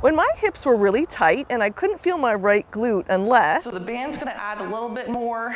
when my hips were really tight and I couldn't feel my right glute unless, so the band's gonna add a little bit more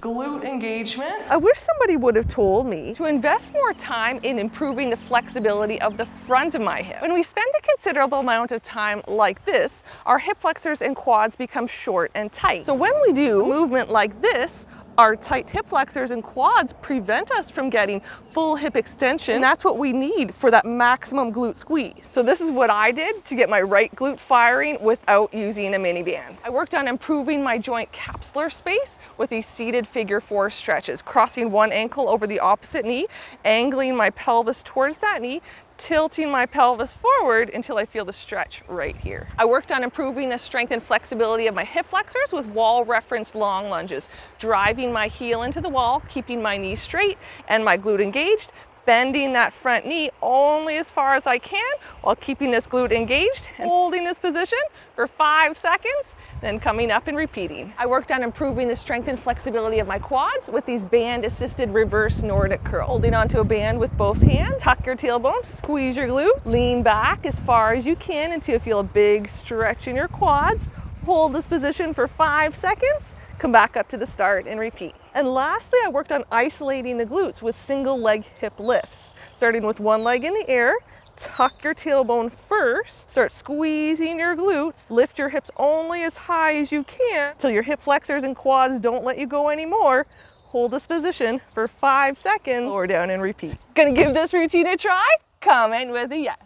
glute engagement. I wish somebody would have told me to invest more time in improving the flexibility of the front of my hip. When we spend a considerable amount of time like this, our hip flexors and quads become short and tight. So when we do movement like this, our tight hip flexors and quads prevent us from getting full hip extension. And that's what we need for that maximum glute squeeze. So this is what I did to get my right glute firing without using a mini band. I worked on improving my joint capsular space with these seated figure 4 stretches, crossing one ankle over the opposite knee, angling my pelvis towards that knee, tilting my pelvis forward until I feel the stretch right here. I worked on improving the strength and flexibility of my hip flexors with wall referenced long lunges, driving my heel into the wall, keeping my knee straight and my glute engaged, bending that front knee only as far as I can while keeping this glute engaged and holding this position for 5 seconds, then coming up and repeating. I worked on improving the strength and flexibility of my quads with these band-assisted reverse Nordic curls. Holding onto a band with both hands, tuck your tailbone, squeeze your glute, lean back as far as you can until you feel a big stretch in your quads. Hold this position for 5 seconds, come back up to the start and repeat. And lastly, I worked on isolating the glutes with single leg hip lifts, starting with one leg in the air. Tuck your tailbone first, start squeezing your glutes, lift your hips only as high as you can until your hip flexors and quads don't let you go anymore. Hold this position for 5 seconds, lower down and repeat. Gonna give this routine a try? Comment with a yes.